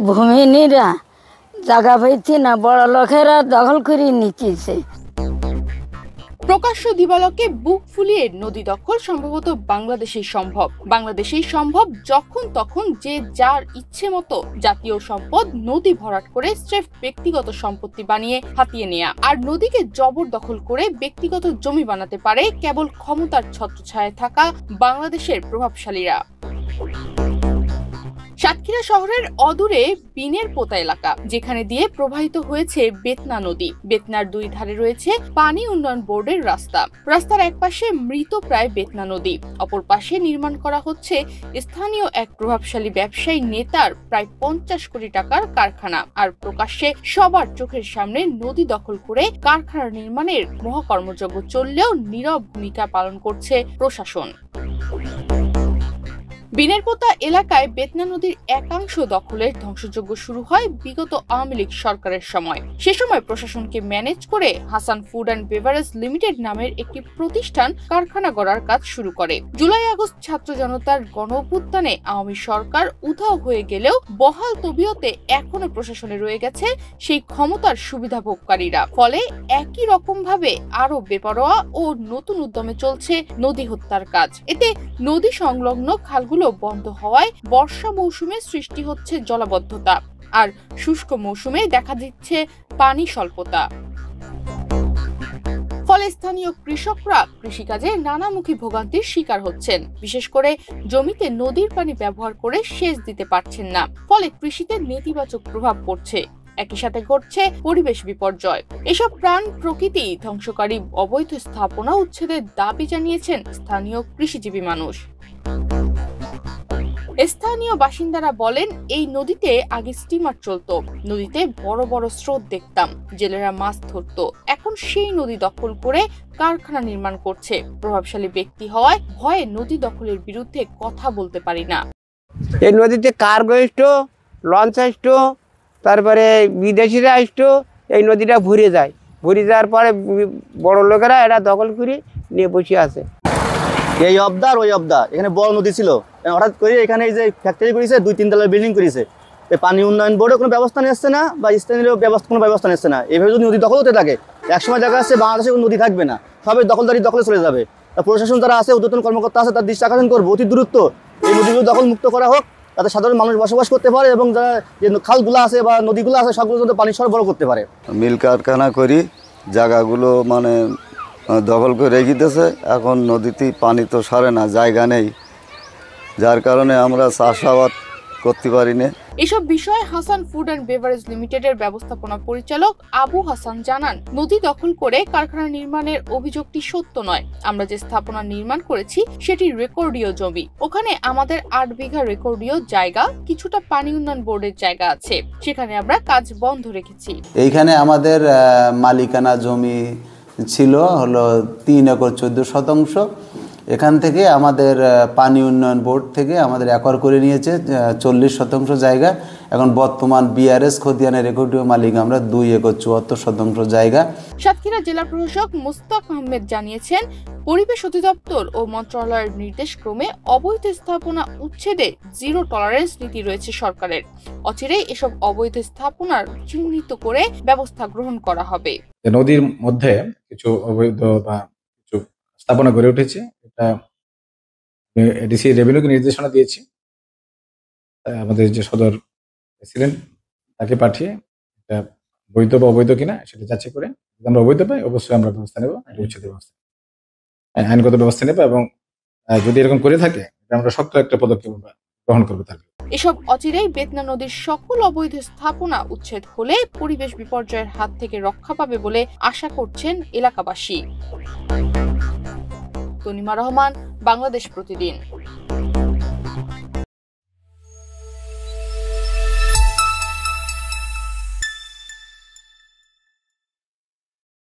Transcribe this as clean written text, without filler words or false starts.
ভূমিহীনরা জায়গা পাইছে না, বড় লোকেরা দখল করে নিতেছে। প্রকাশ্য দিবালোকে বুক ফুলিয়ে নদী দখল সম্ভবত বাংলাদেশেই সম্ভব যখন তখন যে যার ইচ্ছে মতো জাতীয় সম্পদ নদী ভরাট করে স্রেফ ব্যক্তিগত সম্পত্তি বানিয়ে হাতিয়ে নেয়া, আর নদীকে জবরদখল করে ব্যক্তিগত জমি বানাতে পারে কেবল ক্ষমতার ছত্রছায়ায় থাকা বাংলাদেশের প্রভাবশালীরা। সাতক্ষীরা শহরের অদূরে বিনের পোতা এলাকা, যেখানে দিয়ে প্রবাহিত হয়েছে বেতনা নদী। বেতনার দুই ধারে রয়েছে পানি উন্নয়ন বোর্ডের রাস্তার এক পাশে মৃতপ্রায় বেতনা নদী, অপর পাশে নির্মাণ করা হচ্ছে স্থানীয় এক প্রভাবশালী ব্যবসায়ী নেতার প্রায় 50 কোটি টাকার কারখানা। আর প্রকাশ্যে সবার চোখের সামনে নদী দখল করে কারখানা নির্মাণের মহাকর্মযজ্ঞ চললেও নীরব ভূমিকা পালন করছে প্রশাসন। বিনের পোতা এলাকায় বেতনা নদীর একাংশ দখলের ধ্বংসযজ্ঞ শুরু হয় বিগত আওয়ামী লীগ সরকারের সময়। সে সময় প্রশাসনকে ম্যানেজ করে Hasan food and beverage limited নামের একটি প্রতিষ্ঠান কারখানা গড়ার কাজ শুরু করে। জুলাই আগস্ট ছাত্র জনতার গণঅভ্যুত্থানে আওয়ামী সরকার উধাও হয়ে গেলেও বহাল তবিয়তে এখনো প্রশাসনে রয়ে গেছে সেই ক্ষমতার সুবিধাভোগকারীরা। ফলে একই রকম ভাবে আরো বেপরোয়া ও নতুন উদ্যমে চলছে নদী হত্যার কাজ। এতে নদী সংলগ্ন খালগুলো বন্ধ হওয়ায় বর্ষা মৌসুমে সৃষ্টি হচ্ছে জলাবদ্ধতা, আর শুষ্ক মৌসুমে দেখা দিচ্ছে পানি স্বল্পতা। ফলে স্থানীয় কৃষকরা কৃষিকাজে নানামুখী ভোগান্তির শিকার হচ্ছেন। বিশেষ করে জমিতে নদীর পানি ব্যবহার করে সেচ দিতে পারছেন না, ফলে কৃষিতে নেতিবাচক প্রভাব পড়ছে। একই সাথে ঘটছে পরিবেশ বিপর্যয়। এসব প্রাণ প্রকৃতি ধ্বংসকারী অবৈধ স্থাপনা উচ্ছেদের দাবি জানিয়েছেন স্থানীয় কৃষিজীবী মানুষ। স্থানীয় বাসিন্দারা বলেন, এই নদীতে আগে স্টিমার চলতো, নদীতে বড় বড় স্রোত দেখতাম, জেলেরা মাছ ধরতো। এখন সেই নদী দখল করে কারখানা নির্মাণ করছে। প্রভাবশালী ব্যক্তি হওয়ায় ভয়ে নদী দখলের বিরুদ্ধে কথা বলতে পারি না। এই নদীতে কার্গো আসতো, লঞ্চ আসতো, তারপরে বিদেশিরা আসতো, এই নদীটা ভরে যাওয়ার পরে বড় লোকেরা এটা দখল করে নিয়ে বসে আছে। এই অবদার ওই অবদার, এখানে বড় নদী ছিল, হঠাৎ করে এখানে এই যে ফ্যাক্টরি করেছে, 2-3 তলার বিল্ডিং করেছে। পানি উন্নয়ন বোর্ডে কোনো ব্যবস্থা নিচ্ছে না, বা স্থানীয় কোনো ব্যবস্থা নিচ্ছে না। এভাবে যদি নদী দখল হতে থাকে, একসময় দেখা যাচ্ছে বাংলাদেশে কোনো নদী থাকবে না, সবাই দখলে চলে যাবে। প্রশাসন যারা আছে, ঊর্ধ্বতন কর্মকর্তা আছে, তার দৃষ্টি আকর্ষণ করবো অতি দ্রুত এই নদীগুলো দখল মুক্ত করা হোক, যাতে সাধারণ মানুষ বসবাস করতে পারে এবং যারা যে খালগুলো আছে বা নদীগুলো আছে সবগুলো যাতে পানি সরবরাহ করতে পারে। মিল কারখানা করি জায়গাগুলো মানে দখল করে রেখে দিতেছে। এখন নদীতে পানি তো সরে না, জায়গা নেই, যার কারণে আমরা চাষাবাদ করতে পারি না। এসব বিষয়ে হাসান ফুড অ্যান্ড বেভারেজ লিমিটেডের ব্যবস্থাপনা পরিচালক আবু হাসান জানান, নদী দখল করে কারখানা নির্মাণের অভিযোগটি সত্য নয়। আমরা যে স্থাপনা নির্মাণ করেছি সেটি রেকর্ডীয় জমি। ওখানে আমাদের 8 বিঘা রেকর্ডীয় জায়গা, কিছুটা পানি উন্নয়ন বোর্ডের জায়গা আছে, সেখানে আমরা কাজ বন্ধ রেখেছি। এইখানে আমাদের মালিকানা জমি ছিল হলো 3 একর 14 শতাংশ। এখান থেকে আমাদের পানি উন্নয়ন বোর্ড থেকে আমাদের একর করে নিয়েছে 40 শতাংশ জায়গা। এখন বর্তমান বিআরএস খতিয়ানের রেকর্ডীয় মালিক আমরা 2 একর 74 শতাংশ জায়গা। সাতক্ষীরা জেলা প্রশাসক মুস্তাক আহমেদ জানিয়েছেন, পরিবেশ অধিদপ্তর ও মন্ত্রণালয়ের নির্দেশক্রমে অবৈধ স্থাপনা উচ্ছেদে 0 টলারেন্স নীতি রয়েছে সরকারের। অচিরেই এসব অবৈধ স্থাপনার চিহ্নিত করে ব্যবস্থা গ্রহণ করা হবে। নদীর মধ্যে কিছু অবৈধ বা কিছু স্থাপনা গড়ে উঠেছে, এটা ডিসি রেভিনিউকে নির্দেশনা দিয়েছি। আমাদের যে সদর প্রেসিডেন্ট তাকে পাঠিয়ে এটা বৈধ বা অবৈধ কিনা সেটা যাচাই করে যদি আমরা অবৈধ পাই অবশ্যই আমরা ব্যবস্থা নেব, উচ্ছেদের ব্যবস্থা আইনগত ব্যবস্থা নেব, এবং যদি এরকম করে থাকে আমরা শক্ত একটা পদক্ষেপ গ্রহণ করবো। তাহলে এসব অচিরেই বেতনা নদীর সকল অবৈধ স্থাপনা উচ্ছেদ হলে পরিবেশ বিপর্যয়ের হাত থেকে রক্ষা পাবে বলে আশা করছেন এলাকাবাসী। তনিমা রহমান, বাংলাদেশ প্রতিদিন।